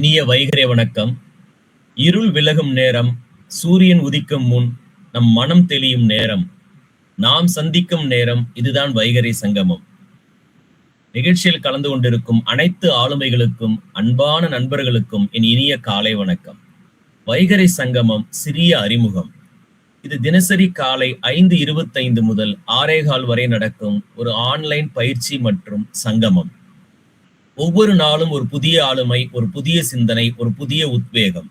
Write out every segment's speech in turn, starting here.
இனிய வைகறை வணக்கம். இருள் விலகும் நேரம், சூரியன் உதிக்கும் முன் நம் மனம் தெளியும் நேரம், நாம் சந்திக்கும் நேரம், இதுதான் வைகறை சங்கமம். நிகழ்ச்சியில் கலந்து கொண்டிருக்கும் அனைத்து ஆளுமைகளுக்கும், அன்பான நண்பர்களுக்கும் என் இனிய காலை வணக்கம். வைகறை சங்கமம் சிறிய அறிமுகம். இது தினசரி காலை 5:25 முதல் 6:15 வரை நடக்கும் ஒரு ஆன்லைன் பயிற்சி மற்றும் சங்கமம். ஒவ்வொரு நாளும் ஒரு புதிய ஆளுமை, ஒரு புதிய சிந்தனை, ஒரு புதிய உத்வேகம்.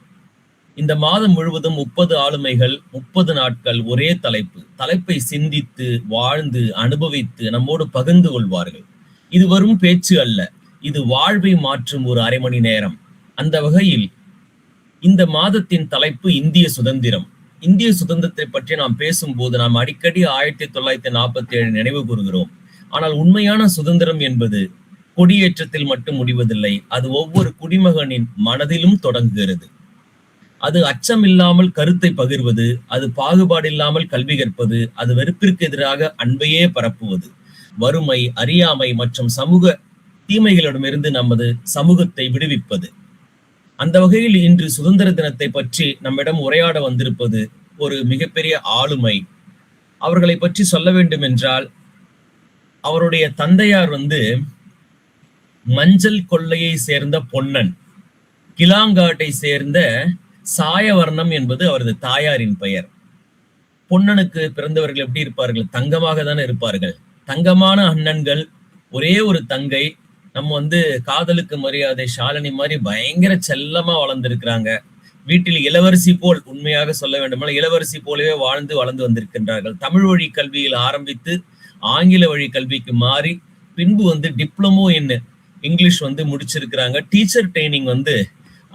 இந்த மாதம் முழுவதும் 30 ஆளுமைகள் 30 நாட்கள் ஒரே தலைப்பை சிந்தித்து, வாழ்ந்து, அனுபவித்து நம்மோடு பகிர்ந்து கொள்வார்கள். இது வெறும் பேச்சு அல்ல, இது வாழ்வை மாற்றும் ஒரு அரை மணி நேரம். அந்த வகையில் இந்த மாதத்தின் தலைப்பு இந்திய சுதந்திரம். இந்திய சுதந்திரத்தை பற்றி நாம் பேசும்போது நாம் அடிக்கடி 1947 நினைவு கூறுகிறோம். ஆனால் உண்மையான சுதந்திரம் என்பது கொடியேற்றத்தில் மட்டும் முடிவதில்லை. அது ஒவ்வொரு குடிமகனின் மனதிலும் தொடங்குகிறது. அது அச்சம் இல்லாமல் கருத்தை பகிர்வது, அது பாகுபாடு இல்லாமல் கல்வி கற்பது, அது வெறுப்பிற்கு எதிராக அன்பையே பரப்புவது, வறுமை, அறியாமை மற்றும் சமூக தீமைகளிடமிருந்து நமது சமூகத்தை விடுவிப்பது. அந்த வகையில் இன்று சுதந்திர தினத்தை பற்றி நம்மிடம் உரையாட வந்திருப்பது ஒரு மிகப்பெரிய ஆளுமை. அவர்களை பற்றி சொல்ல வேண்டும் என்றால், அவருடைய தந்தையார் மஞ்சள் கொள்ளையை சேர்ந்த பொன்னன், கிளாங்காட்டை சேர்ந்த சாயவர்ணம் என்பது அவரது தாயாரின் பெயர். பொன்னனுக்கு பிறந்தவர்கள் எப்படி இருப்பார்கள்? தங்கமாக தானே இருப்பார்கள். தங்கமான அண்ணன்கள், ஒரே ஒரு தங்கை. நம்ம காதலுக்கு மரியாதை ஷாலினி மாதிரி பயங்கர செல்லமா வளர்ந்திருக்கிறாங்க. வீட்டில் இளவரசி போல், உண்மையாக சொல்ல வேண்டுமானால் இளவரசி போலவே வாழ்ந்து வளர்ந்து வந்திருக்கின்றார்கள். தமிழ் வழி கல்வியில் ஆரம்பித்து ஆங்கில வழி கல்விக்கு மாறி பின்பு டிப்ளமோ இன் இங்கிலீஷ் முடிச்சிருக்கிறாங்க. டீச்சர் ட்ரைனிங்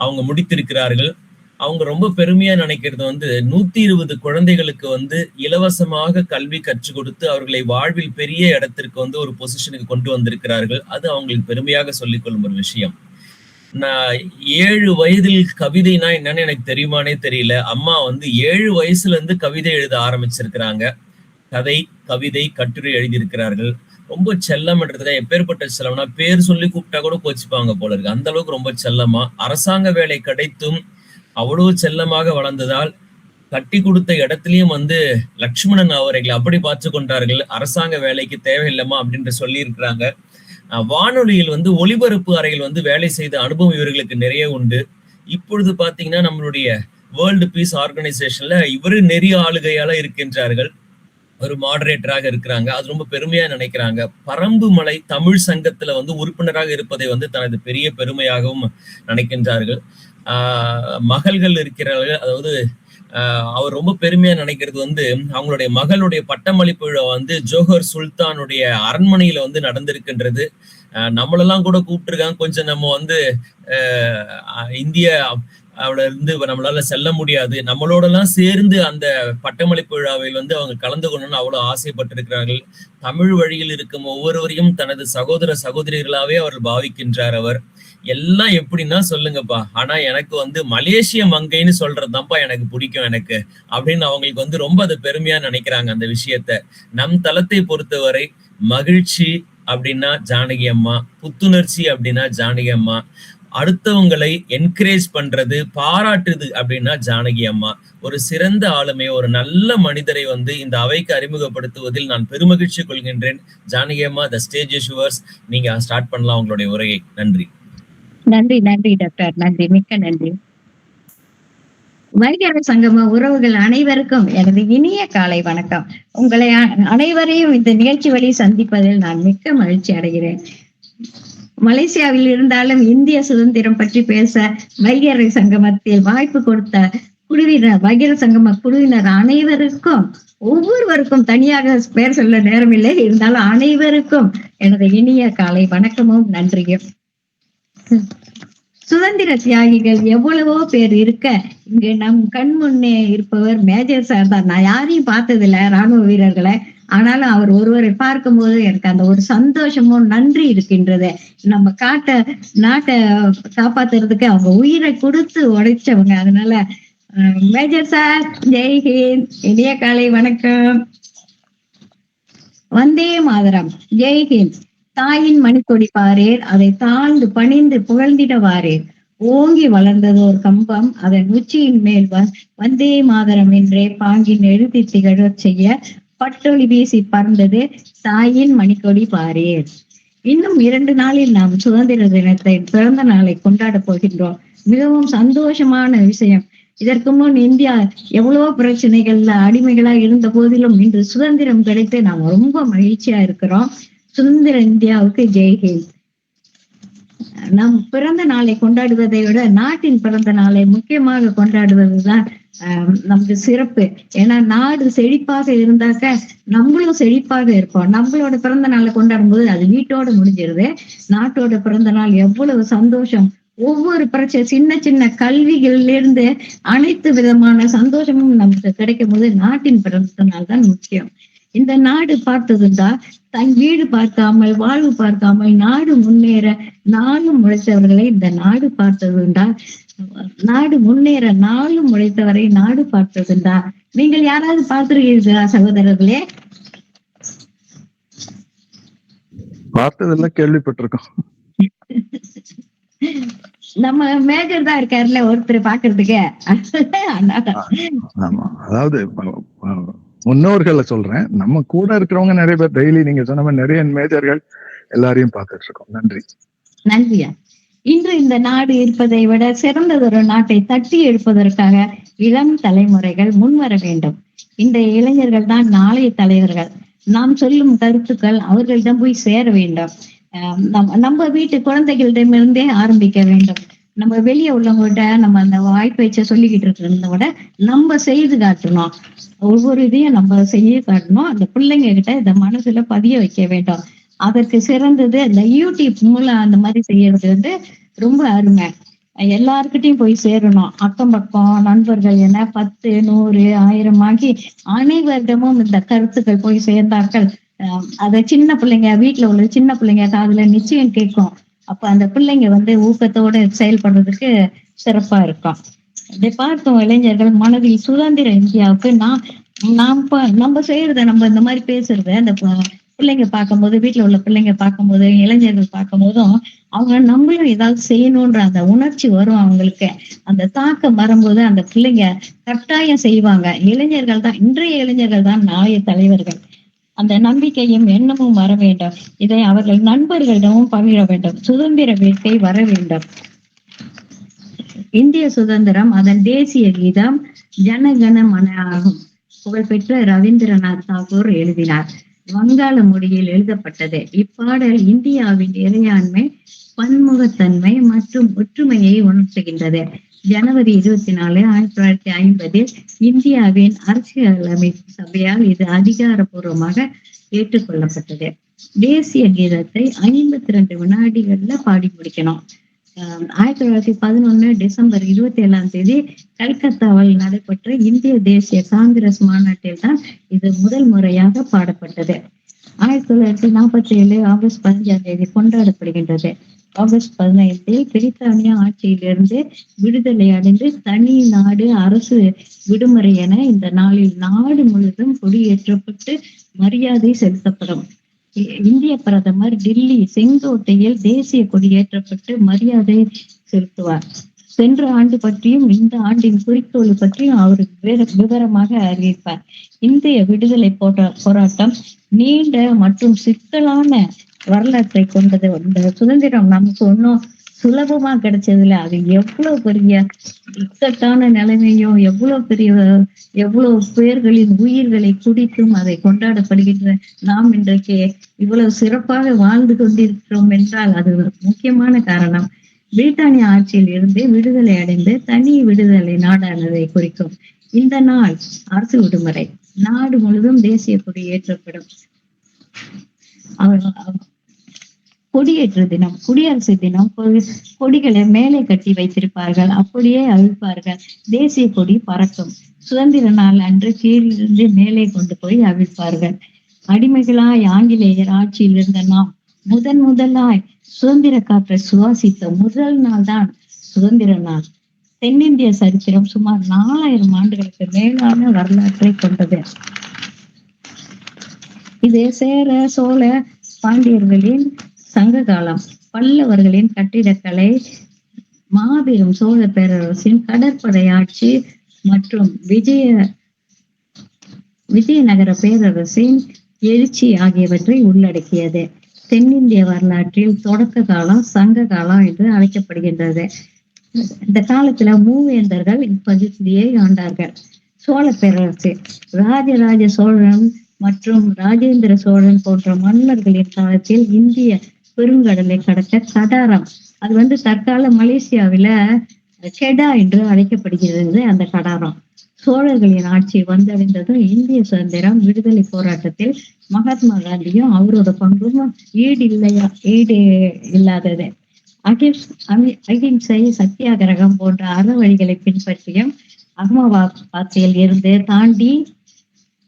அவங்க முடித்திருக்கிறார்கள். அவங்க ரொம்ப பெருமையா நினைக்கிறது 120 குழந்தைகளுக்கு இலவசமாக கல்வி கற்றுக் கொடுத்து அவர்களை வாழ்வில் பெரிய இடத்திற்கு ஒரு பொசிஷனுக்கு கொண்டு வந்திருக்கிறார்கள். அது அவங்களுக்கு பெருமையாக சொல்லிக் கொள்ளும் ஒரு விஷயம். நான் 7 வயதில் கவிதைனா என்னன்னு எனக்கு தெரியுமானே தெரியல. அம்மா 7 வயசுல இருந்து கவிதை எழுத ஆரம்பிச்சிருக்கிறாங்க. கதை, கவிதை, கட்டுரை எழுதியிருக்கிறார்கள். ரொம்ப செல்லம்ன்றதுக்காக எப்பேற்பட்ட செல்லம்னா, பேர் சொல்லி கூப்பிட்டா கூட கோச்சிப்பாங்க போல இருக்கு. அந்த அளவுக்கு ரொம்ப செல்லமா, அரசாங்க வேலை கிடைத்தும் அவ்வளவு செல்லமாக வளர்ந்ததால் கட்டி கொடுத்த இடத்துலயும் லட்சுமணன் அவர்களை அப்படி பார்த்து கொண்டார்கள். அரசாங்க வேலைக்கு தேவையில்லைமா அப்படின்ற சொல்லி இருக்கிறாங்க. வானொலியில் ஒளிபரப்பு அறையில் வேலை செய்த அனுபவம் இவர்களுக்கு நிறைய உண்டு. இப்பொழுது பாத்தீங்கன்னா நம்மளுடைய வேர்ல்டு பீஸ் ஆர்கனைசேஷன்ல இவரு நெறிய ஆளுகையால இருக்கின்றார்கள். ஒரு மாடரேட்டராக இருக்கிறாங்க. அது ரொம்ப பெருமையா நினைக்கிறாங்க. பரம்பு மலை தமிழ் சங்கத்துல உறுப்பினராக இருப்பதை தனது பெரிய பெருமையாகவும் நினைக்கின்றார்கள். மகள்கள் இருக்கிறார்கள். அதாவது அவர் ரொம்ப பெருமையா நினைக்கிறது அவங்களுடைய மகளுடைய பட்டமளிப்பு விழா ஜோஹர் சுல்தானுடைய அரண்மனையில நடந்திருக்கின்றது. நம்மளெல்லாம் கூட கூப்பிட்டுருக்காங்க. கொஞ்சம் நம்ம இந்திய அவள இருந்து நம்மளால செல்ல முடியாது, நம்மளோட எல்லாம் சேர்ந்து அந்த பட்டமளிப்பு விழாவில் அவங்க கலந்து கொள்ளணும்னு அவ்வளவு ஆசைப்பட்டிருக்கிறார்கள். தமிழ் வழியில் இருக்கும் ஒவ்வொருவரையும் தனது சகோதர சகோதரிகளாவே அவர் பாவிக்கின்றார். அவர் எல்லாம் எப்படின்னா சொல்லுங்கப்பா, ஆனா எனக்கு மலேசிய மங்கைன்னு சொல்றதுதான்ப்பா எனக்கு பிடிக்கும் எனக்கு அப்படின்னு அவங்களுக்கு ரொம்ப அது பெருமையா நினைக்கிறாங்க. அந்த விஷயத்த நம் தளத்தை பொறுத்தவரை மகிழ்ச்சி அப்படின்னா ஜானகி அம்மா, புத்துணர்ச்சி அப்படின்னா ஜானகி அம்மா, அடுத்தவங்களை என்கரேஜ் பண்றது, பாராட்டுது அப்படின்னா ஜானகி அம்மா. ஒரு சிறந்த ஆளுமை, ஒரு நல்ல மனிதரை இந்த அவைக்கு அறிமுகப்படுத்துவதில் நான் பெருமகிழ்ச்சி கொள்கின்றேன். ஜானகி அம்மா, த ஸ்டேஜ் இஸ் யுவர்ஸ். நீங்க ஸ்டார்ட் பண்ணலாம் உங்களுடைய உரையை. நன்றி. நன்றி நன்றி டாக்டர், நன்றி, மிக்க நன்றி. வைகறை சங்கம உறவுகள் அனைவருக்கும் எனது இனிய காலை வணக்கம். உங்களை அனைவரையும் இந்த நிகழ்ச்சி வழி சந்திப்பதில் நான் மிக்க மகிழ்ச்சி அடைகிறேன். மலேசியாவில் இருந்தாலும் இந்திய சுதந்திரம் பற்றி பேச வைகறை சங்கமத்தில் வாய்ப்பு கொடுத்த குழுவினர், வைகறை சங்கம குழுவினர் அனைவருக்கும், ஒவ்வொருவருக்கும் தனியாக பெயர் சொல்ல நேரமில்லை, இருந்தாலும் அனைவருக்கும் எனது இனிய காலை வணக்கமும் நன்றியும். சுதந்திர தியாகிகள் எவ்வளவோ பேர் இருக்க, இங்கு நம் கண் முன்னே இருப்பவர் மேஜர் சார் தான். நான் யாரையும் பார்த்ததில்லை ராணுவ வீரர்களை, ஆனாலும் அவர் ஒருவரை பார்க்கும்போது எனக்கு அந்த ஒரு சந்தோஷமும் நன்றி இருக்கின்றது. நம்ம நாட்டை காப்பாத்துறதுக்கு அவங்க உயிரை கொடுத்து உடைச்சவங்க. அதனால மேஜர் சார், ஜெய்ஹிந்த், இனிய காலை வணக்கம். வந்தே மாதரம், ஜெய்ஹிந்த். தாயின் மணிக்கொடி பாரேர், அதை தாழ்ந்து பணிந்து புகழ்ந்திட வாரேர். ஓங்கி வளர்ந்தது ஒரு கம்பம், அதன் உச்சியின் மேல் வந்தே மாதரம் என்றே பாங்கின் எழுதி திகழச் செய்ய பட்டொளி வீசி பறந்தது தாயின் மணிக்கொடி பாரீர். இன்னும் 2 நாளில் நாம் சுதந்திர தினத்தை, பிறந்த நாளை கொண்டாடப் போகின்றோம். மிகவும் சந்தோஷமான விஷயம். இதற்கு முன் இந்தியா எவ்வளவோ பிரச்சனைகள்ல அடிமைகளா இருந்த போதிலும் இன்று சுதந்திரம் கிடைத்து நாம் ரொம்ப மகிழ்ச்சியா இருக்கிறோம். சுதந்திர இந்தியாவுக்கு ஜெய்ஹிந்த். நம் பிறந்த நாளை கொண்டாடுவதை விட நாட்டின் பிறந்த நாளை முக்கியமாக கொண்டாடுவதுதான் நமக்கு சிறப்பு. ஏன்னா நாடு செழிப்பாக இருந்தாக்க நம்மளும் செழிப்பாக இருப்போம். நம்மளோட பிறந்த நாளை கொண்டாடும் போது அது வீட்டோட முடிஞ்சிருது. நாட்டோட பிறந்த நாள் எவ்வளவு சந்தோஷம். ஒவ்வொரு பிரச்சனை, சின்ன சின்ன கல்விகள்ல இருந்து அனைத்து விதமான சந்தோஷமும் நமக்கு கிடைக்கும் போது நாட்டின் பிறந்த நாள் தான் முக்கியம். இந்த நாடு பார்த்ததுண்டா, தன் வீடு பார்க்காமல் வாழ்வு பார்க்காமல் நாடு முன்னேற நாளும் உழைத்தவர்களை இந்த நாடு பார்த்ததுண்டா? நாடு முன்னேற நாளும் உழைத்தவரை நாடு பார்த்ததுண்டா? நீங்கள் யாராவது பார்த்திருக்கீர்களா சகோதரர்களே? பார்த்ததெல்லாம் கேள்விப்பட்டிருக்கோம். நம்ம மேஜர் தான் இருக்காருல்ல ஒருத்தர் பாக்குறதுக்கு. ஆமா, அதாவது முன்னோர்களை சொல்றேன். நம்ம கூட இருக்கிறவங்க நிறைய பேர் டெய்லி நீங்க சொன்ன மாதிரி நிறைய மேஜர்கள் எல்லாரையும் பார்த்துட்டு இருக்கோம். நன்றி. நன்றியா. இன்று இந்த நாடு இருப்பதை விட சிறந்ததொரு நாட்டை தட்டி எழுப்பதற்காக இளம் தலைமுறைகள் முன்வர வேண்டும். இந்த இளைஞர்கள் தான் நாளைய தலைவர்கள். நாம் சொல்லும் கருத்துக்கள் அவர்களிடம் போய் சேர வேண்டும். நம்ம வீட்டு குழந்தைகளிடமிருந்தே ஆரம்பிக்க வேண்டும். நம்ம வெளியே உள்ளவங்ககிட்ட நம்ம அந்த வாய்ப்பேச்ச சொல்லிக்கிட்டு இருக்கிறத விட நம்ம செய்து காட்டணும். ஒவ்வொரு இதையும் நம்ம செய்ய காட்டணும். அந்த பிள்ளைங்க கிட்ட இந்த மனசுல பதிய வைக்க வேண்டும். அதற்கு சிறந்தது இந்த யூடியூப் மூலம் அந்த மாதிரி செய்யறது ரொம்ப அருமை. எல்லாருக்கிட்டையும் போய் சேரணும். அக்கம் பக்கம் நண்பர்கள் என 10, 100, 1000 ஆகி அனைவரிடமும் இந்த கருத்துக்கள் போய் சேர்ந்தார்கள். அத சின்ன பிள்ளைங்க, வீட்டுல உள்ள சின்ன பிள்ளைங்க காதுல நிச்சயம் கேட்கும். அப்ப அந்த பிள்ளைங்க ஊக்கத்தோட செயல்படுறதுக்கு சிறப்பா இருக்கும். இதை பார்க்கும் இளைஞர்கள் மனதில் சுதந்திர இந்தியாவுக்கு நம்ம செய்யறத, நம்ம இந்த மாதிரி பேசுறத அந்த பிள்ளைங்க பார்க்கும்போது, வீட்டுல உள்ள பிள்ளைங்க பார்க்கும்போது, இளைஞர்கள் பார்க்கும் போதும் அவங்க நம்மளும் ஏதாவது செய்யணும்ன்ற அந்த உணர்ச்சி வரும் அவங்களுக்கு. அந்த தாக்கம் வரும்போது அந்த பிள்ளைங்க கட்டாயம் செய்வாங்க. இளைஞர்கள் தான், இன்றைய இளைஞர்கள் தான் நாளைய தலைவர்கள். அந்த நம்பிக்கையும் எண்ணமும் வர வேண்டும். இதை அவர்கள் நண்பர்களிடமும் பகிர வேண்டும். சுதந்திர வேட்கை வர வேண்டும். இந்திய சுதந்திரம், அதன் தேசிய கீதம் ஜனகண மன ஆகும். புகழ்பெற்ற ரவீந்திரநாத் தாகூர் எழுதினார். வங்காள மொழியில் எழுதப்பட்டது. இப்பாடல் இந்தியாவின் இறையாண்மை, பன்முகத்தன்மை மற்றும் ஒற்றுமையை உணர்த்துகின்றது. ஜனவரி 24, 1950 இந்தியாவின் அரசியலமைப்பு சபையால் இது அதிகாரப்பூர்வமாக ஏற்றுக்கொள்ளப்பட்டது. தேசிய கீதத்தை 52 வினாடிகள்ல பாடி முடிக்கணும். 1911 டிசம்பர் 27 கல்கத்தாவில் நடைபெற்ற இந்திய தேசிய காங்கிரஸ் மாநாட்டில் தான் இது முதல் முறையாக பாடப்பட்டது. 1947 ஆகஸ்ட் 15 கொண்டாடப்படுகின்றது. ஆகஸ்ட் 15 பிரித்தானியா ஆட்சியிலிருந்து விடுதலை அடைந்து தனி நாடு, அரசு விடுமுறை என இந்த நாளில் நாடு முழுவதும் கொடியேற்றப்பட்டு மரியாதை செலுத்தப்படும். இந்திய பிரதமர் டில்லி செங்கோட்டையில் தேசிய கொடியேற்றப்பட்டு மரியாதை செலுத்துவார். சென்ற ஆண்டு பற்றியும் இந்த ஆண்டின் குறிக்கோள் பற்றியும் அவர் விவரமாக அறிவிப்பார். இந்திய விடுதலை போராட்டம் நீண்ட மற்றும் சிக்கலான வரலாற்றை கொண்டது. இந்த சுதந்திரம் நமக்கு ஒன்றும் சுலபமா கிடைச்சதுல அது எவ்வளவு பெரிய இக்கட்டான நிலைமையும் எவ்வளவு பேர்களின் உயிர்களை குடித்தும் அதை கொண்டாடப்படுகின்ற நாம் இன்றைக்கு இவ்வளவு சிறப்பாக வாழ்ந்து கொண்டிருக்கிறோம் என்றால் அது முக்கியமான காரணம். பிரித்தானிய ஆட்சியில் இருந்து விடுதலை அடைந்து தனி விடுதலை நாடானதை குறிக்கும். இந்த நாள் அரசு விடுமுறை. நாடு முழுவதும் தேசிய கொடி ஏற்றப்படும். கொடியேற்று தினம், குடியரசு தினம், கொடிகளை மேலே கட்டி வைத்திருப்பார்கள், அப்படியே அவிழ்ப்பார்கள். தேசிய கொடி பறக்கும். சுதந்திர நாள் அன்று கீழிருந்து மேலே கொண்டு போய் அவிழ்ப்பார்கள். அடிமைகளாய் ஆங்கிலேயர் ஆட்சியில் இருந்த நாம் முதலாய் சுதந்திர காற்றை சுவாசித்த முதல் நாள் தான் சுதந்திர நாள். தென்னிந்திய சரித்திரம் சுமார் 4000 ஆண்டுகளுக்கு மேலான வரலாற்றை கொண்டது. இது சேர, சோழ, பாண்டியர்களின் சங்க காலம், பல்லவர்களின் கட்டிடக்கலை, மாபெரும் சோழ பேரரசின் கடற்படை ஆட்சி மற்றும் விஜயநகர பேரரசின் எழுச்சி ஆகியவற்றை உள்ளடக்கியது. தென்னிந்திய வரலாற்றில் தொடக்க காலம் சங்க காலம் என்று அழைக்கப்படுகின்றது. இந்த காலத்துல மூவேந்தர்கள் இப்பகுதியை ஆண்டார்கள். சோழ பேரரசு ராஜராஜ சோழன் மற்றும் ராஜேந்திர சோழன் போன்ற மன்னர்களின் காலத்தில் இந்திய பெருங்கடலை கடக்க கடாரம், அது தற்கால மலேசியாவில கெடா என்று அழைக்கப்படுகிறது. அந்த கடாரம் சோழர்களின் ஆட்சி வந்தடைந்ததும் இந்திய சுதந்திரம் விடுதலை போராட்டத்தில் மகாத்மா காந்தியும் அவரோட பங்கும் ஈடு இல்லாதது. அகிம்சை, சத்தியாகிரகம் போன்ற அற வழிகளை பின்பற்றியும் அகமதாபாத்தில் இருந்து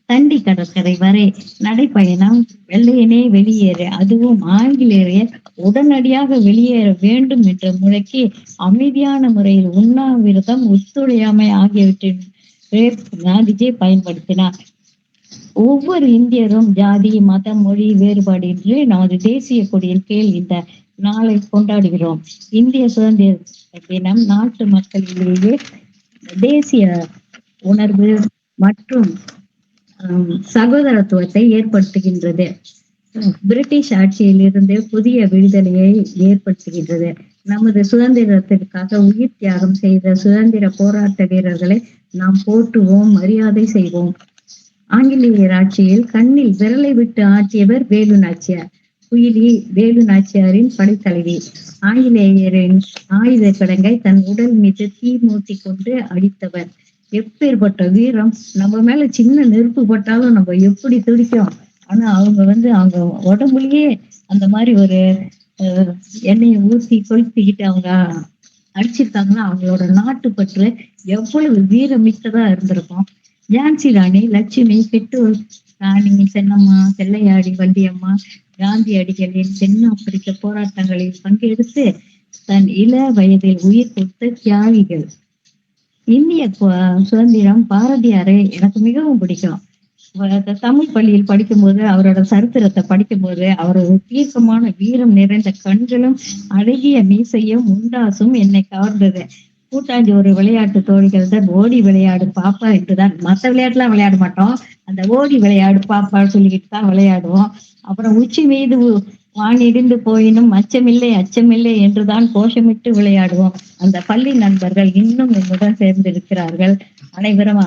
தண்டி கடற்கரை வரை நடைப்பயணம், வெள்ளையனே வெளியேறு, அதுவும் ஆங்கிலேயர் உடனடியாக வெளியேற வேண்டும் என்று முழக்கி அமைதியான முறையில் உண்ணாவிரதம், ஒத்துழையாமை ஆகியவற்றின் காந்திஜி பயன்படுத்தினார். ஒவ்வொரு இந்தியரும் ஜாதி, மதம், மொழி வேறுபாடின்றி நமது தேசிய கொடியின் கீழ் இந்த நாளை கொண்டாடுகிறோம். இந்திய சுதந்திர தினம் நாட்டு மக்களிலேயே தேசிய உணர்வு மற்றும் சகோதரத்துவத்தை ஏற்படுத்துகின்றது. பிரிட்டிஷ் ஆட்சியில் இருந்து புதிய விடுதலையை ஏற்படுத்துகின்றது. நமது சுதந்திரத்திற்காக உயிர் தியாகம் செய்த சுதந்திர போராட்ட வீரர்களை நாம் போற்றுவோம், மரியாதை செய்வோம். ஆங்கிலேயர் ஆட்சியில் கண்ணில் விரலை விட்டு ஆட்சியவர் வேலு நாச்சியார். குயிலி வேலு நாச்சியாரின் படைத்தலைவி. ஆங்கிலேயரின் ஆயுத கிடங்கை தன் உடல் மீது தீ மூட்டி கொண்டு அடித்தவர். எப்பேற்பட்ட வீரம்! நம்ம மேல சின்ன நெருப்பு பட்டாலும் நம்ம எப்படி துடிக்கும். ஆனா அவங்க அவங்க உடம்புலயே அந்த மாதிரி ஒரு எண்ணெயை ஊற்றி கொளுத்திக்கிட்டு அவங்க அடிச்சிருக்காங்கன்னா அவங்களோட நாட்டுப்பற்று எவ்வளவு வீரமிக்கதா இருந்திருக்கும். ஜான்சி ராணி லட்சுமி, பெற்றோர் ராணி சென்னம்மா, செல்லையாடி வண்டியம்மா காந்தியடிகளின் தென்னாப்பிரிக்க போராட்டங்களில் பங்கெடுத்து தன் இள வயதில் உயிர் கொடுத்த தியாகிகள். இந்திய சுதந்திரம் பாரதியாரை எனக்கு மிகவும் பிடிக்கும். தமிழ் பள்ளியில் படிக்கும்போது அவரோட சரித்திரத்தை படிக்கும்போது அவரது தீர்க்கமான வீரம் நிறைந்த கண்களும் அழகிய மீசையும் முண்டாசும் என்னை கவர்ந்தது. கூட்டாஞ்சி ஒரு விளையாட்டு தோழிகள் தான் ஓடி விளையாடு பாப்பா என்றுதான். மற்ற விளையாட்டுலாம் விளையாட மாட்டோம், அந்த ஓடி விளையாடு பாப்பா சொல்லிக்கிட்டு தான் விளையாடுவோம். அப்புறம் உச்சி மீது வானிடிந்து போயினும் அச்சமில்லை அச்சமில்லை என்றுதான் கோஷமிட்டு விளையாடுவோம். அந்த பள்ளி நண்பர்கள் இன்னும் என்னுடன் சேர்ந்து இருக்கிறார்கள். அனைவரும்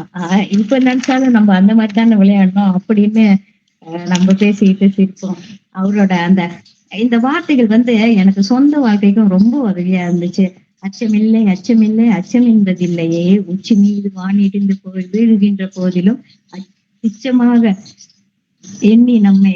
இப்ப நினைச்சாலும் நம்ம அந்த மாதிரி தானே விளையாடணும் அப்படின்னு நம்ம பேசிக்கிட்டு சிரிப்போம். அவரோட இந்த வார்த்தைகள் எனக்கு சொந்த வாழ்க்கைக்கும் ரொம்ப உதவியா இருந்துச்சு. அச்சமில்லை அச்சமில்லை அச்சம் என்பதில்லையே, உச்சி மீது வானிடிந்து போய் வீழுகின்ற போதிலும் துச்சமாக எண்ணி நம்மை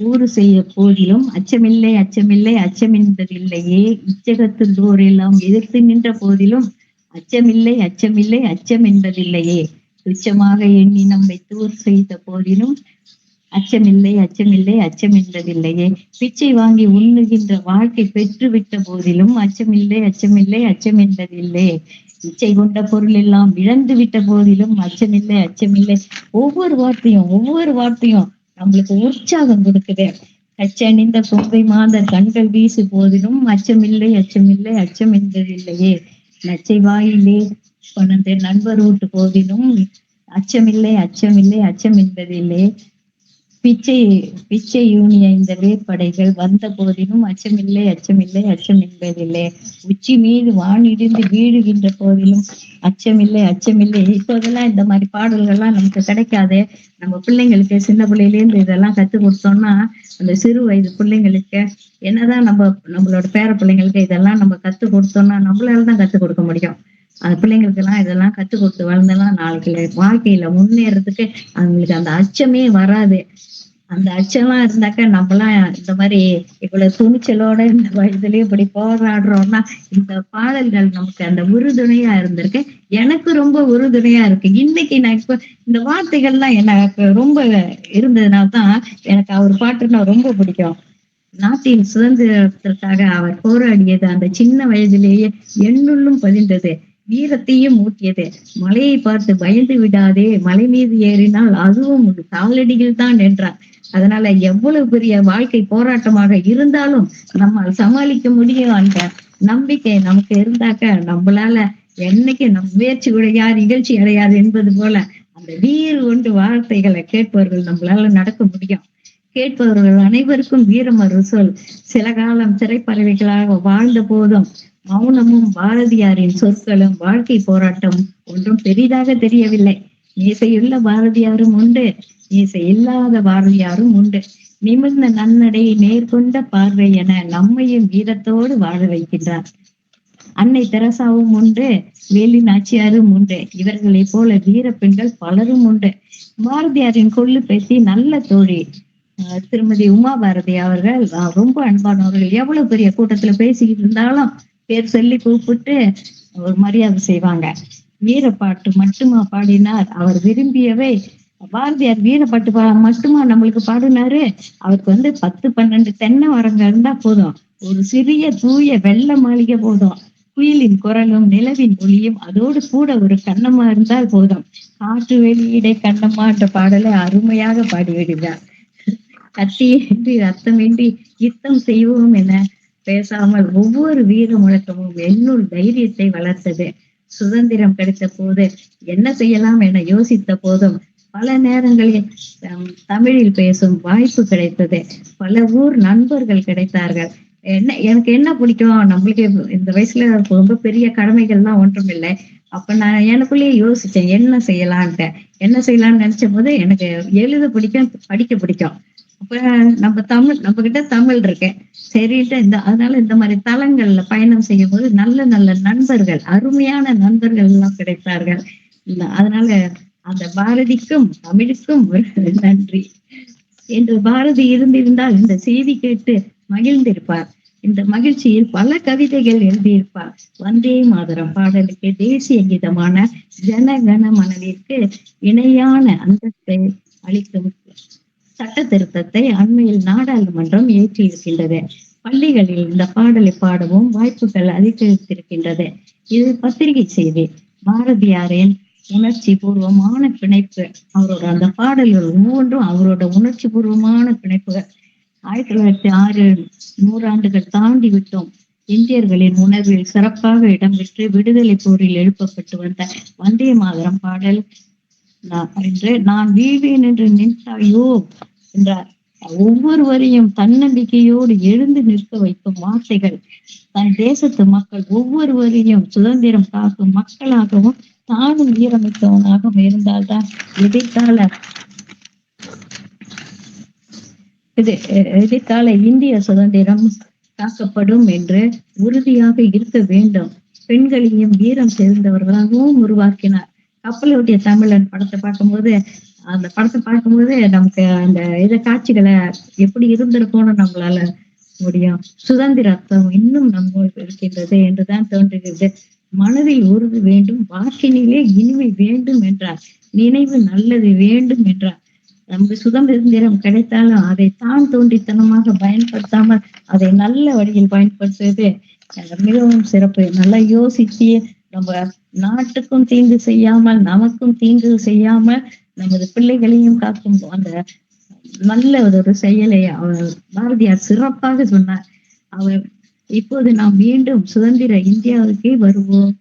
ஊறு செய்ய போதிலும் அச்சமில்லை அச்சமில்லை அச்சம் என்பதில்லையே, இச்சகத்துள்ளோரெல்லாம் எதிர்த்து நின்ற போதிலும் அச்சமில்லை அச்சமில்லை அச்சம் என்பதில்லையே, துச்சமாக எண்ணி நம்மை தூர் செய்த போதிலும் அச்சமில்லை அச்சமில்லை அச்சம் என்பதில்லையே, பிச்சை வாங்கி உண்ணுகின்ற வாழ்க்கை பெற்றுவிட்ட போதிலும் அச்சமில்லை அச்சமில்லை அச்சம் என்பதில்லை, இச்சை கொண்ட பொருள் எல்லாம் இழந்து விட்ட போதிலும் அச்சமில்லை அச்சமில்லை. ஒவ்வொரு வார்த்தையும் நம்மளுக்கு உற்சாகம் கொடுக்குது. அச்சணிந்த கொங்கை மாதர் கண்கள் வீசு போதிலும் அச்சமில்லை அச்சமில்லை அச்சம் என்பதில்லையே, நச்சை வாயிலே பணந்து நண்பர் ஊட்டு போதிலும் அச்சமில்லை அச்சமில்லை அச்சம் என்பதில்லை, பிச்சை யூனிய இந்த வேற்படைகள் வந்த போதிலும் அச்சமில்லை அச்சமில்லை அச்சம் என்பதில்லை, உச்சி மீது வானிடிந்து வீழுகின்ற போதிலும் அச்சமில்லை அச்சமில்லை. இப்போதெல்லாம் இந்த மாதிரி பாடல்கள்லாம் நமக்கு கிடைக்காது. நம்ம பிள்ளைங்களுக்கு சின்ன பிள்ளையிலேருந்து இதெல்லாம் கத்து கொடுத்தோம்னா அந்த சிறு வயது பிள்ளைங்களுக்கு என்னதான் நம்மளோட பேர பிள்ளைங்களுக்கு இதெல்லாம் நம்ம கத்து கொடுத்தோம்னா நம்மளால தான் கத்து கொடுக்க முடியும். அந்த பிள்ளைங்களுக்கு எல்லாம் இதெல்லாம் கத்து கொடுத்து வளர்ந்தெல்லாம் நாளைக்கு வாழ்க்கையில முன்னேறதுக்கு அவங்களுக்கு அந்த அச்சமே வராது. அந்த அச்சம்லாம் இருந்தாக்க நம்மலாம் இந்த மாதிரி இவ்வளவு துணிச்சலோட இந்த வயதுலயும் இப்படி போராடுறோம்னா இந்த பாடல்கள் நமக்கு அந்த உறுதுணையா இருந்திருக்கு. எனக்கு ரொம்ப உறுதுணையா இருக்கு. இன்னைக்கு நான் இப்ப இந்த வார்த்தைகள்லாம் எனக்கு ரொம்ப இருந்ததுனால்தான் எனக்கு அவர் பாட்டுன்னா ரொம்ப பிடிக்கும். நாட்டின் சுதந்திரத்திற்காக அவர் போராடியது அந்த சின்ன வயதிலேயே என்னுள்ளும் பதிந்தது, வீரத்தையும் ஊட்டியது. மலையை பார்த்து பயந்து விடாதே, மலை மீது ஏறினால் அதுவும் காலடியில் தான் என்றார். அதனால எவ்வளவு பெரிய வாழ்க்கை போராட்டமாக இருந்தாலும் நம்மால் சமாளிக்க முடியும். நம்பிக்கை நமக்கு இருந்தாக்க நம்மளால என்னைக்கு நம் முயற்சி உடையார் நிகழ்ச்சி அடையாது என்பது போல அந்த வீறு கொண்டு வார்த்தைகளை கேட்பவர்கள் நம்மளால நடக்க முடியும். கேட்பவர்கள் அனைவருக்கும் வீரமறு சொல். சில காலம் சிறைப்பறவைகளாக வாழ்ந்த போதும் மௌனமும் பாரதியாரின் சொற்களும் வாழ்க்கை போராட்டம் ஒன்றும் பெரிதாக தெரியவில்லை. மீசையுள்ள பாரதியாரும் உண்டு, மீசை இல்லாத பாரதியாரும் உண்டு. நிமிர்ந்த நன்னடை நேர்கொண்ட பார்வை என நம்மையும் வீரத்தோடு வாழ வைக்கின்றார். அன்னை தெரசாவும் உண்டு, வேலி நாச்சியாரும் உண்டு. இவர்களைப் போல வீர பெண்கள் பலரும் உண்டு. பாரதியாரின் கொள்ளு பேத்தி நல்ல தோழி திருமதி உமா பாரதி அவர்கள் ரொம்ப அன்பானவர்கள். எவ்வளவு பெரிய கூட்டத்துல பேசிக்கிட்டு இருந்தாலும் பேர் சொல்லி கூப்பிட்டு ஒரு மரியாதை செய்வாங்க. வீரப்பாட்டு மட்டுமா பாடினார், அவர் விரும்பியவை. பாரதியார் வீரப்பாட்டு மட்டுமா நம்மளுக்கு பாடினாரு. அவருக்கு 10-12 தென்னை மரங்க இருந்தா போதும், ஒரு சிறிய தூய வெள்ளை மாளிகை போதும், குயிலின் குரலும் நிலவின் ஒளியும் அதோடு கூட ஒரு கண்ணம்மா இருந்தால் போதும். காற்று வெளியிடை கண்ணம்மா என்ற பாடலை அருமையாக பாடிவிடுகிறார். கத்தியின்றி ரத்தமின்றி யுத்தம் செய்வோம் என பேசாமல் ஒவ்வொரு வீர முழக்கமும் என்னுள் தைரியத்தை வளர்த்தது. சுதந்திரம் கிடைத்த போது என்ன செய்யலாம் என யோசித்த போதும் பல நேரங்களில் தமிழில் பேசும் வாய்ப்பு கிடைத்தது. பல ஊர் நண்பர்கள் கிடைத்தார்கள். எனக்கு என்ன பிடிக்கும், நம்மளுக்கு இந்த வயசுல ரொம்ப பெரிய கடமைகள்லாம் ஒன்றும் இல்லை. அப்ப நான் எனக்குள்ளேயே யோசிச்சேன் என்ன செய்யலாம்னு நினைச்ச போது எனக்கு எழுத பிடிக்கும், படிக்க பிடிக்கும். அப்ப நம்ம கிட்ட தமிழ் இருக்கு சரின்ட்டு அதனால இந்த மாதிரி தளங்கள்ல பயணம் செய்யும் போது நல்ல நல்ல நண்பர்கள், அருமையான நண்பர்கள் எல்லாம் கிடைத்தார்கள். அதனால அந்த பாரதிக்கும் தமிழுக்கும் ஒரு நன்றி. என்று பாரதி இருந்திருந்தால் இந்த செய்தி கேட்டு மகிழ்ந்திருப்பார். இந்த மகிழ்ச்சியில் பல கவிதைகள் எழுதியிருப்பார். வந்தே மாதரம் பாடலுக்கு தேசிய கீதமான ஜனகண மனதிற்கு இணையான அந்தஸ்தை அளிக்கும் சட்ட திருத்தத்தை அண்மையில் நாடாளுமன்றம் இயற்றியிருக்கின்றது. பள்ளிகளில் இந்த பாடலை பாடவும் வாய்ப்புகள் அதிகரித்திருக்கின்றது. இது பத்திரிகை செய்தி. பாரதியாரின் உணர்ச்சி பூர்வமான பிணைப்பு, அவரோட அந்த பாடல்கள் ஒவ்வொன்றும் அவரோட உணர்ச்சி பூர்வமான பிணைப்புகள். 1906 100 தாண்டி விட்டோம். இந்தியர்களின் உணர்வில் சிறப்பாக இடம்பெற்று விடுதலை போரில் எழுப்பப்பட்டு வந்த வந்தே மாதரம் பாடல் என்று நான் வீழ்வேன் என்று நின்றாயோ என்றார். ஒவ்வொருவரையும் தன்னம்பிக்கையோடு எழுந்து நிற்க வைக்கும் வார்த்தைகள். தன் தேசத்து மக்கள் ஒவ்வொருவரையும் சுதந்திரம் காக்கும் மக்களாகவும் தானும் வீரமிக்கவனாகவும் இருந்தால்தான் எதிர்கால இந்திய சுதந்திரம் காக்கப்படும் என்று உறுதியாக இருக்க வேண்டும். பெண்களையும் வீரம் சேர்ந்தவர்களாகவும் உருவாக்கினார். கப்பலோட்டிய தமிழன் படத்தை பார்க்கும்போது நமக்கு அந்த காட்சிகளை எப்படி இருந்திருக்கும்னு நம்மளால முடியும். சுதந்திரத்துவம் இன்னும் நம்ம இருக்கின்றது என்றுதான் தோன்றுகிறது. மனதில் உறுதி வேண்டும், வாக்கினிலே இனிமை வேண்டும் என்றார். நினைவு நல்லது வேண்டும் என்றார். நமக்கு சுதந்திரம் கிடைத்தாலும் அதை தான் தோன்றித்தனமாக பயன்படுத்தாமல் அதை நல்ல வழியில் பயன்படுத்துவது மிகவும் சிறப்பு. நல்லா யோசிச்சு நம்ம நாட்டுக்கும் தீங்கு செய்யாமல் நமக்கும் தீங்கு செய்யாமல் நமது பிள்ளைகளையும் காக்கும் அந்த நல்ல ஒரு செயலை பாரதியார் சிறப்பாக சொன்னார். அவர் இப்போது நாம் மீண்டும் சுதந்திர இந்தியாவுக்கே வருவோம்.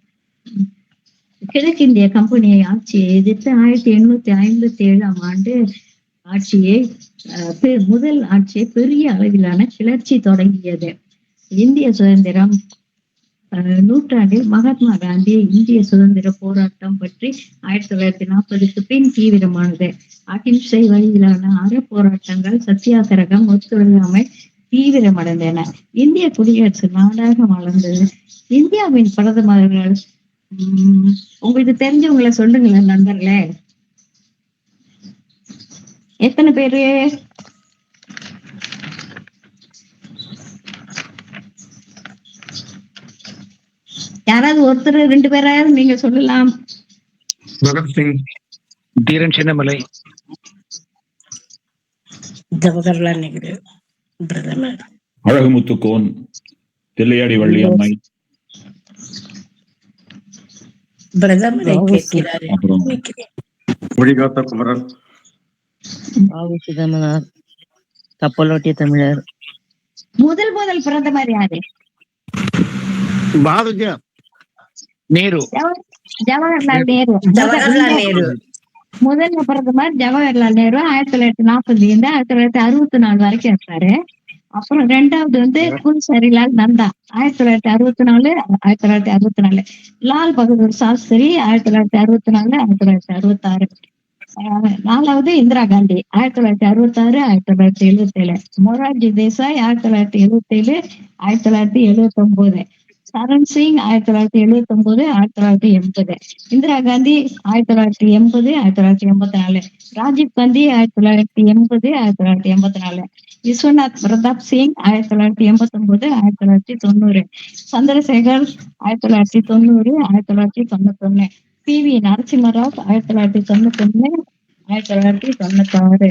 கிழக்கிந்திய கம்பெனியை ஆட்சியை எதிர்த்து 1857 ஆட்சியை முதல் ஆட்சியை பெரிய அளவிலான கிளர்ச்சி தொடங்கியது. இந்திய சுதந்திரம் நூற்றாண்டில் மகாத்மா காந்தி இந்திய சுதந்திர போராட்டம் பற்றி 1940 பின் தீவிரமானது. அகிம்சை வழியிலான அற போராட்டங்கள், சத்தியாகிரகம், ஒத்துழையாமை தீவிரமடைந்தன. இந்திய குடியரசு நாடாக வளர்ந்தது. இந்தியாவின் பிரதமர்கள் உங்களுக்கு தெரிஞ்சவங்களை சொல்லுங்களேன் நண்பர்களே. எத்தனை பேரு? யாராவது ஒருத்தர் 2 பேராவது நீங்க சொல்லலாம். பகத்சிங், தீரன் சின்னமலை, ஜவஹர்லால் நேரு பிரதமர், அழகுமுத்துக்கோன், தில்லையாடி வள்ளியம்மை பிரதமரை கேட்கிறார். மொழிகாத்த குமரன், சிதம்பரனார், கப்பலோட்டிய தமிழர். முதல் பிரதமர் யாரு? பாரதியார், நேரு, ஜவஹர்லால் நேரு. ஜவஹர்லால் நேரு. முதல்ல பிரதமர் ஜவஹர்லால் நேரு 1940 இருந்து 1964 வரைக்கும் இருக்காரு. அப்புறம் ரெண்டாவது வந்து குல்சரிலால் நந்தா 1964 1964. லால் பகதூர் சாஸ்திரி 1964 1966. நாலாவது இந்திரா காந்தி 1966 1977. மொரார்ஜி தேசாய் 1977 1979. சரண் சிங் 1979 1980. இந்திரா காந்தி 1980 1984. ராஜீவ் காந்தி 1980 1984. விஸ்வநாத் பிரதாப் சிங் 1989 1990. சந்திரசேகர் 1990 1991. PV நரசிம்மராவ் 1991 1996.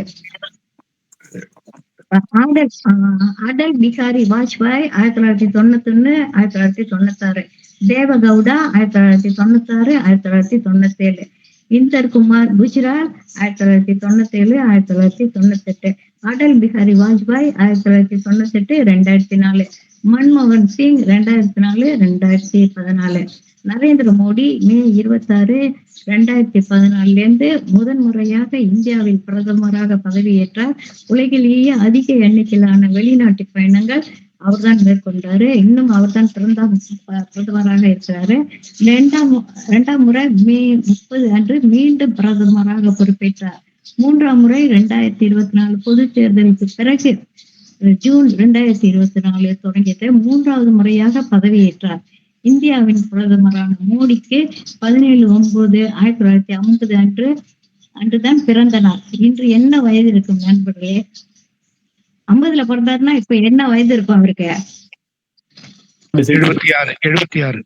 அடல் பிகாரி வாஜ்பாய் 1991 1996. தேவகவுடா 1996 1997. இந்தர் குமார் குஜ்ரால் 1997 1998. அடல் பிகாரி வாஜ்பாய் 1998 2004. மன்மோகன் சிங் 2004 2014. நரேந்திர மோடி மே 26 2014 முதன்முறையாக இந்தியாவில் பிரதமராக பதவியேற்றார். உலகிலேயே அதிக எண்ணிக்கையிலான வெளிநாட்டு பயணங்கள் அவர்தான் மேற்கொண்டாரு. இன்னும் அவர்தான் பிரதமராக இருக்கிறாரு. இரண்டாம் முறை மே 30 அன்று மீண்டும் பிரதமராக பொறுப்பேற்றார். மூன்றாம் முறை 2024 பொது தேர்தலுக்கு பிறகு ஜூன் 2024 தொடங்கியது மூன்றாவது முறையாக பதவியேற்றார். இந்தியாவின் பிரதமரான மோடிக்கு 17/9/1950 அன்றுதான் பிறந்த நாள். இன்று என்ன வயது இருக்கும் நண்பர்களே? 50ல பிறந்தாருன்னா இப்ப என்ன வயது இருக்கும் அவருக்கு? 76.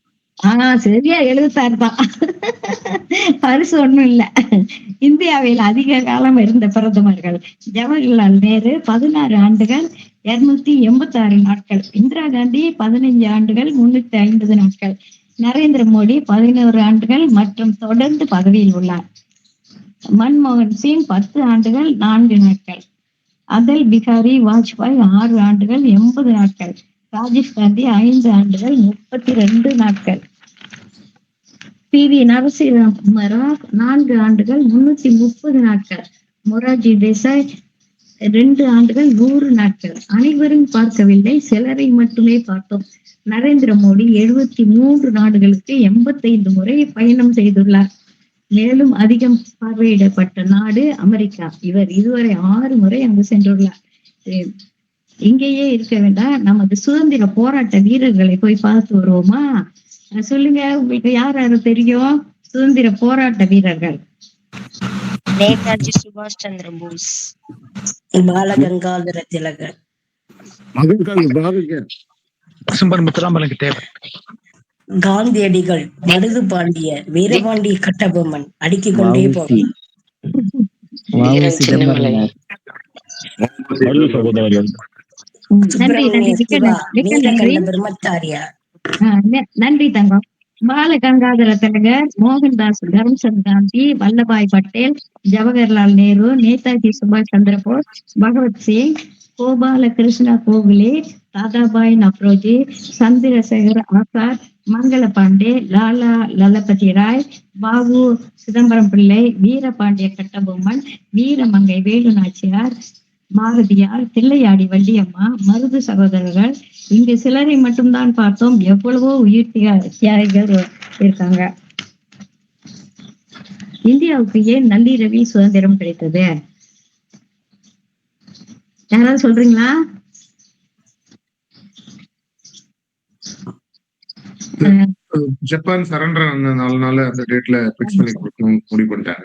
சரியா 76 தான். பரிசு ஒண்ணும் இல்ல. இந்தியாவில் அதிக காலம் இருந்த பிரதமர்கள்: ஜவஹர்லால் நேரு 16 ஆண்டுகள் 286 நாட்கள். இந்திரா காந்தி 15 ஆண்டுகள் 350 நாட்கள். நரேந்திர மோடி 11 ஆண்டுகள் மற்றும் தொடர்ந்து பதவியில் உள்ளார். மன்மோகன் சிங் 10 ஆண்டுகள் 4 நாட்கள். அடல் பிகாரி வாஜ்பாய் 6 ஆண்டுகள் 80 நாட்கள். ராஜீவ் காந்தி 5 ஆண்டுகள் 32 நாட்கள். PV நரசிம்மராவ் 4 ஆண்டுகள் 330 நாட்கள். மொரார்ஜி தேசாய் 2 ஆண்டுகள் 100 நாட்கள். அனைவரும் பார்க்கவில்லை, சிலரை மட்டுமே பார்த்தோம். நரேந்திர மோடி 73 நாடுகளுக்கு 85 முறை பயணம் செய்துள்ளார். மேலும் அதிகம் பார்வையிடப்பட்ட நாடு அமெரிக்கா. இவர் இதுவரை 6 முறை அங்கு சென்றுள்ளார். இங்கேயே இருக்க வேண்டாம், நமது சுதந்திர போராட்ட வீரர்களை போய் பார்த்து வருவோமா? சொல்லுங்க, உங்களுக்கு யார் யாரு தெரியும் சுதந்திர போராட்ட வீரர்கள்? நேதாஜி சுபாஷ் சந்திர போஸ், பாலகங்காதர திலகர், சும்பன் முத்துராமலிங்க தேவர், காந்தியடிகள், மருது பாண்டிய, வீரபாண்டிய கட்டபொம்மன், அடுக்கிக் கொண்டே போகும். சகோதரர்கள். சுப்பிரமணிய சிவா, நீலகண்ட பிரம்மச்சாரியார். நன்றி தங்கம். பாலகங்காதர திலகர், மோகன்தாஸ் கரம்சந்த் காந்தி, வல்லபாய் பட்டேல், ஜவஹர்லால் நேரு, நேதாஜி சுபாஷ் சந்திர போஸ், பகவத்சிங், கோபால கிருஷ்ண கோகலே, தாதாபாய் நவ்ரோஜி, சந்திரசேகர் ஆசாத், மங்கள பாண்டே, லாலா லலபதி ராய், பாபு சிதம்பரம் பிள்ளை, வீரபாண்டிய கட்டபொம்மன், வீரமங்கை வேலு நாச்சியார், பாரதியார், தில்லையாடி வள்ளியம்மா, மருது சகோதரர்கள். இங்கு சிலரை மட்டும்தான் பார்த்தோம். எவ்வளவோ உயிர் தியாகிகள் இருக்காங்க. இந்தியாவுக்கு ஏன் நள்ளிரவில் சுதந்திரம் கிடைத்தது? யாராவது சொல்றீங்களா? ஜப்பான் சரண்டர் அந்த 4 நாள் அந்த டேட்ல பிக்ஸ் பண்ணி கொடுக்கணும் முடிவு பண்ணிட்டாங்க.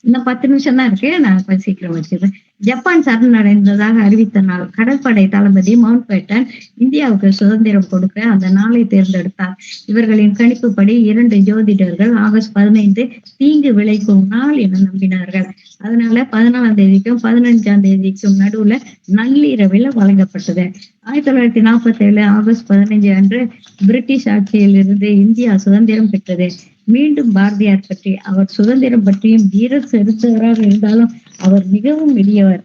இன்னும் 10 நிமிஷம் தான் இருக்கு, நான் கொஞ்சம் சீக்கிரம் வச்சிருக்கேன். ஜப்பான் சரணடைந்ததாக அறிவித்த நாள். கடற்படை தளபதி மவுண்ட் பேட்டன் இந்தியாவுக்கு சுதந்திரம் கொடுக்க அந்த நாளை தேர்ந்தெடுத்தார். இவர்களின் கணிப்புப்படி 2 ஜோதிடர்கள் ஆகஸ்ட் 15 தீங்கு விளைக்கும் நாள் என நம்பினார்கள். அதனால 14ஆம் தேதிக்கும் 15ஆம் தேதிக்கும் நடுவுல நள்ளிரவில் வழங்கப்பட்டது. 1947 ஆகஸ்ட் 15 அன்று பிரிட்டிஷ் ஆட்சியில் இருந்து இந்தியா சுதந்திரம் பெற்றது. மீண்டும் பாரதியார் பற்றி, அவர் சுதந்திரம் பற்றியும் வீர செலுத்துவராக இருந்தாலும் அவர் மிகவும் எளியவர்.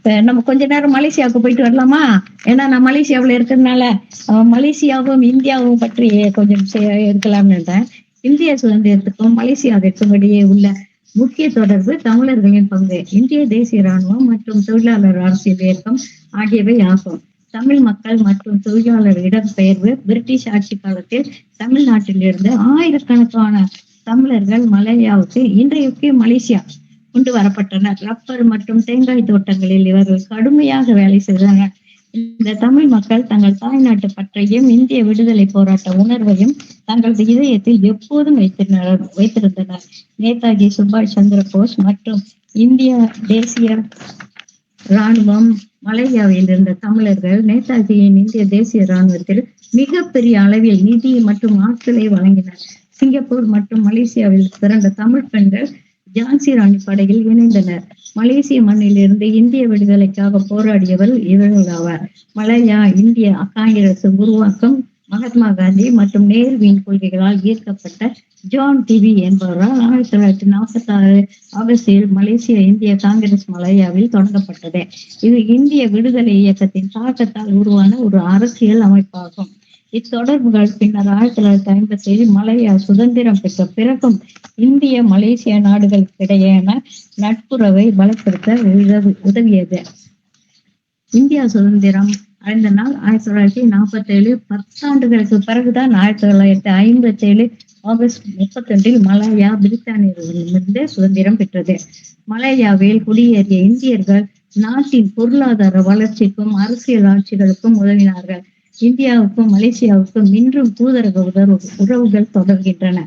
நம்ம கொஞ்ச நேரம் மலேசியாவுக்கு போயிட்டு வரலாமா? ஏன்னா நான் மலேசியாவுல இருக்கிறதுனால மலேசியாவும் இந்தியாவும் பற்றி கொஞ்சம் இருக்கலாம்னு இருந்தேன். இந்திய சுதந்திரத்துக்கும் மலேசியாவிற்கும் இடையே உள்ள முக்கிய தொடர்பு தமிழர்களின் பங்கு, இந்திய தேசிய ராணுவம் மற்றும் தொழிலாளர் அரசியல் இயக்கம் ஆகியவை ஆகும். தமிழ் மக்கள் மற்றும் தொழிலாளர் இடம்பெயர்வு பிரிட்டிஷ் ஆட்சி காலத்தில் தமிழ்நாட்டில் இருந்து ஆயிரக்கணக்கான தமிழர்கள் மலேயாவுக்கு, இன்றைய மலேசியா கொண்டு வரப்பட்டனர். ரப்பர் மற்றும் தேங்காய் தோட்டங்களில் இவர்கள் கடுமையாக வேலை செய்தனர். இந்த தமிழ் மக்கள் தங்கள் தாய்நாட்டு பற்றையும் இந்திய விடுதலை போராட்ட உணர்வையும் தங்களது இதயத்தில் எப்போதும் வைத்திருந்தனர். நேதாஜி சுபாஷ் சந்திர போஸ் மற்றும் இந்திய தேசிய ராணுவம் மலேயாவில் இருந்த தமிழர்கள் நேதாஜியின் இந்திய தேசிய ராணுவத்தில் மிகப்பெரிய அளவில் நிதி மற்றும் ஆட்களை வழங்கினர். சிங்கப்பூர் மற்றும் மலேசியாவில் பிறந்த தமிழ் பெண்கள் ஜான்சி ராணி படையில் இணைந்தனர். மலேசிய மண்ணில் இருந்து இந்திய விடுதலைக்காக போராடியவர் இவர்கள் ஆவார். மலாயா இந்திய காங்கிரஸ் உருவாக்கம் மகாத்மா காந்தி மற்றும் நேருவின் கொள்கைகளால் ஈர்க்கப்பட்ட ஜான் டிவி என்பவரால் 1946 ஆகஸ்டில் மலேசிய இந்திய காங்கிரஸ் மலாயாவில் தொடங்கப்பட்டது. இது இந்திய விடுதலை இயக்கத்தின் தாக்கத்தால் உருவான ஒரு அரசியல் அமைப்பாகும். இத்தொடர்புகள் பின்னர் 1957 மலாயா சுதந்திரம் பெற்ற பிறகும் இந்திய மலேசிய நாடுகளுக்கிடையேயான நட்புறவை பலப்படுத்த உதவியது. இந்தியா சுதந்திரம் அடைந்த நாள் 1947. 10 ஆண்டுகளுக்கு பிறகுதான் 1957 ஆகஸ்ட் 31 மலாயா பிரித்தானியர்களிடமிருந்து சுதந்திரம் பெற்றது. மலாயாவில் குடியேறிய இந்தியர்கள் நாட்டின் பொருளாதார வளர்ச்சிக்கும் அரசியல் ஆட்சிகளுக்கும் உதவினார்கள். இந்தியாவுக்கும் மலேசியாவுக்கும் இன்றும் தூதரக உறவுகள் தொடர்கின்றன.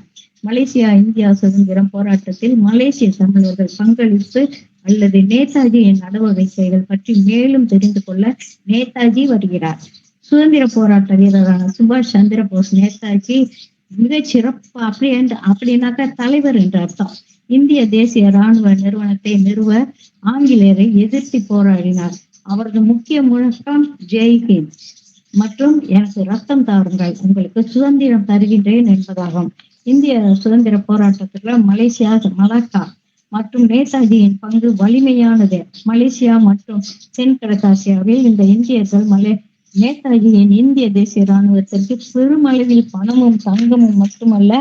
மலேசியா இந்தியா சுதந்திரம் போராட்டத்தில் மலேசிய தமிழர்கள் பங்களிப்பு அல்லது நேதாஜியின் நடவடிக்கைகள் பற்றி மேலும் தெரிந்து கொள்ள நேதாஜி வருகிறார். சுதந்திர போராட்ட வீரரான சுபாஷ் சந்திர போஸ் நேதாஜி மிகச் சிறப்பா அப்படின்னாக்க தலைவர் என்ற அர்த்தம். இந்திய தேசிய ராணுவ நிறுவனத்தை நிறுவ ஆங்கிலேயரை எதிர்த்து போராடினார். அவரது முக்கிய முழக்கம் ஜெய்ஹிந்த் மற்றும் எனக்கு ரத்தம் தாருங்கள், உங்களுக்கு சுதந்திரம் தருகின்றேன் என்பதாகும். இந்திய சுதந்திர போராட்டத்துல மலேசியா, மலாக்கா மற்றும் நேதாஜியின் பங்கு வலிமையானது. மலேசியா மற்றும் தென்கிழக்காசியாவில் இந்த இந்தியர்கள் நேதாஜியின் இந்திய தேசிய ராணுவத்திற்கு பெருமளவில் பணமும் தங்கமும் மட்டுமல்ல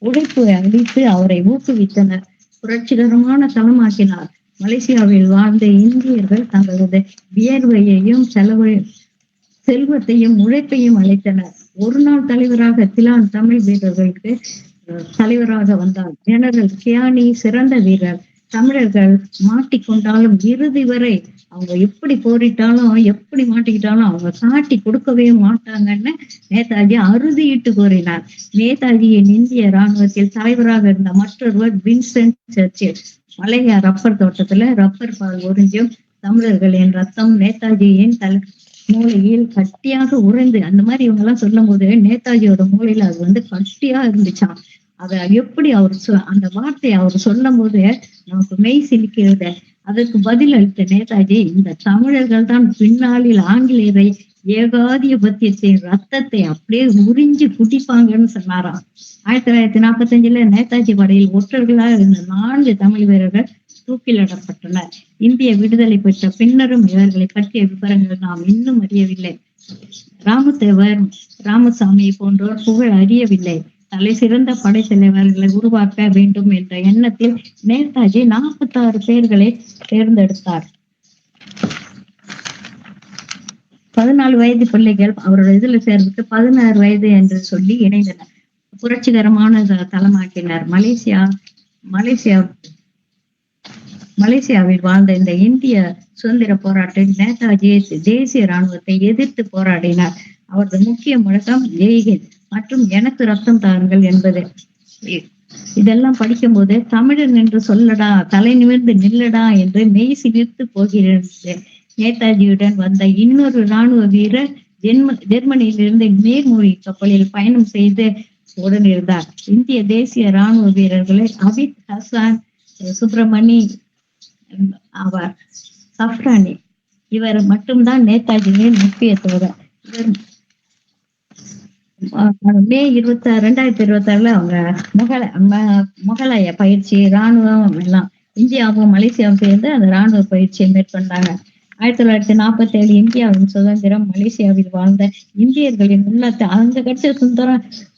உழைப்பு அளித்து அவரை ஊக்குவித்தனர், புரட்சிகரமான தளமாக்கினார். மலேசியாவில் வாழ்ந்த இந்தியர்கள் தங்களது வியர்வையையும் செல்வத்தையும் உழைப்பையும் அளித்தனர். ஒரு நாள் தலைவராக திலான் தமிழ் வீரர்களுக்கு தலைவராக வந்தார். ஜெனரல் கியானி சிறந்த வீரர். தமிழர்கள் மாட்டிக்கொண்டாலும் இறுதி வரை அவங்க எப்படி போரிட்டாலும் எப்படி மாட்டிக்கிட்டாலும் அவங்க காட்டி கொடுக்கவே மாட்டாங்கன்னு நேதாஜி அறுதியிட்டு கூறினார். நேதாஜியின் இந்திய ராணுவத்தில் தலைவராக இருந்த மற்றொருவர் வின்சென்ட் சர்ச்சில். மலையா ரப்பர் தோட்டத்துல ரப்பர் பால் உறிஞ்சும் தமிழர்களின் ரத்தம் நேதாஜியின் மூளையில் கட்டியாக உறைந்து, அந்த மாதிரி இவங்க எல்லாம் சொல்லும் போது நேதாஜியோட மூளையில அது கட்டியா இருந்துச்சான். அத எப்படி அவர் அந்த வார்த்தையை அவர் சொல்லும் போது நமக்கு மெய் சிலிக்கிறது. அதற்கு பதில் அளித்த நேதாஜி, இந்த தமிழர்கள் தான் பின்னாளில் ஆங்கிலேயரை ஏகாதிபத்தியத்தின் ரத்தத்தை அப்படியே உறிஞ்சி குடிப்பாங்கன்னு சொன்னாராம். 1945 நேதாஜி படையில் ஒற்றர்களாக இருந்த 4 தமிழ் வீரர்கள் தூக்கிலிடப்பட்டனர். இந்திய விடுதலை பெற்ற பின்னரும் இவர்களை பற்றிய விவரங்கள் நாம் இன்னும் அறியவில்லை. ராமதேவர், ராமசாமி போன்றோர் புகழ் அறியவில்லை. தலை சிறந்த படைத்தலைவர்களை உருவாக்க வேண்டும் என்ற எண்ணத்தில் நேதாஜி 46 பேர்களை தேர்ந்தெடுத்தார். 14 வயது பிள்ளைகள் அவரோட இதுல சேர்ந்துட்டு 16 வயது என்று சொல்லி இணைந்தனர். புரட்சிகரமான தளமாக்கினர். மலேசியாவில் வாழ்ந்த இந்த இந்திய சுதந்திர போராட்டத்தில் நேதாஜி தேசிய ராணுவத்தை எதிர்த்து போராடினார். அவரது முக்கிய முழக்கம் ஜெய்ஹிந்த் மற்றும் எனக்கு ரத்தம் தாருங்கள் என்பது. இதெல்லாம் படிக்கும் போது தமிழன் என்று சொல்லடா, தலை நிமிர்ந்து நில்லடா என்று மெய் சிலிர்த்து போகிறது. நேதாஜியுடன் வந்த இன்னொரு ராணுவ வீரர் ஜெர்மனியிலிருந்து நீர்மூழ்கி கப்பலில் பயணம் செய்து உடனிருந்தார். இந்திய தேசிய ராணுவ வீரர்களை அபித் ஹசான் சுப்பிரமணி ஆவார். சஃப்ரானி இவர் மட்டும்தான் நேதாஜியின் முக்கிய தோழர். மே 2026 அவங்க முகலாய பயிற்சி ராணுவம் எல்லாம் இந்தியாவும் மலேசியாவும் சேர்ந்து அந்த ராணுவ பயிற்சியை மேற்கொண்டாங்க. 1947 இந்தியாவின் சுதந்திரம், மலேசியாவில் வாழ்ந்த இந்தியர்களின் உள்ளத்தை, அங்க கிடைச்ச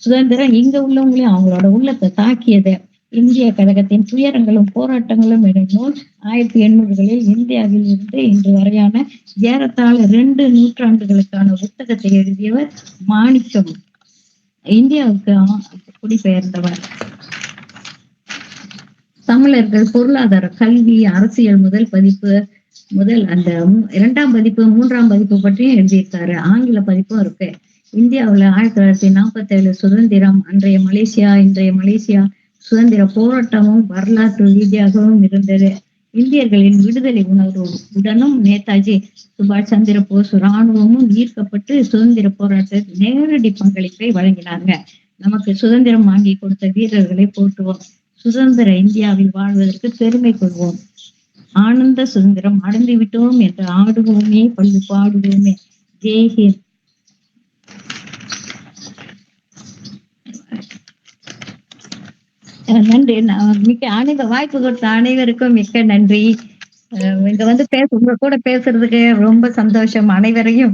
சுதந்திரம் இங்க உள்ளவங்களையும் அவங்களோட உள்ளத்தை தாக்கியது. இந்திய கழகத்தின் துயரங்களும் போராட்டங்களும் எனும் நூல் 1800களில் இந்தியாவில் இருந்து இன்று வரையான ஏறத்தாழ 2 நூற்றாண்டுகளுக்கான புத்தகத்தை எழுதியவர் மாணிக்கம். இந்தியாவுக்கு குடிபெயர்ந்தவர். தமிழர்கள் பொருளாதார, கல்வி, அரசியல் முதல் அந்த 2ஆம் பதிப்பு 3ஆம் பதிப்பு பற்றியும் எழுதியிருக்காரு. ஆங்கில பதிப்பும் இருக்கு. இந்தியாவுல 1947 சுதந்திரம், இன்றைய மலேசியா சுதந்திர போராட்டமும் வரலாற்று ரீதியாகவும் இருந்தது. இந்தியர்களின் விடுதலை உணர்வுடனும் நேதாஜி சுபாஷ் சந்திர போஸ் இராணுவமும் ஈர்க்கப்பட்டு சுதந்திர போராட்டத்தில் நேரடி பங்களிப்பை வழங்கினாங்க. நமக்கு சுதந்திரம் வாங்கி கொடுத்த வீரர்களை போற்றுவோம். சுதந்திர இந்தியாவில் வாழ்வதற்கு பெருமை கொள்வோம். ஆனந்த சுதந்திரம் அடைந்து விட்டோம் என்று ஆடுவோமே, பள்ளி பாடுவோமே. ஜெய்ஹிந்த். நன்றி. மிக்க வாய்ப்பு கொடுத்த அனைவருக்கும் மிக்க நன்றி. இங்க வந்து உங்க கூட பேசுறதுக்கு ரொம்ப சந்தோஷம். அனைவரையும்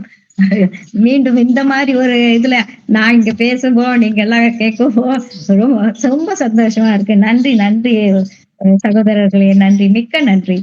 மீண்டும் இந்த மாதிரி ஒரு இதுல நான் இங்க பேசுவோம், நீங்க எல்லாம் கேட்கவும் ரொம்ப சந்தோஷமா இருக்கு. நன்றி சகோதரர்களே, நன்றி, மிக்க நன்றி.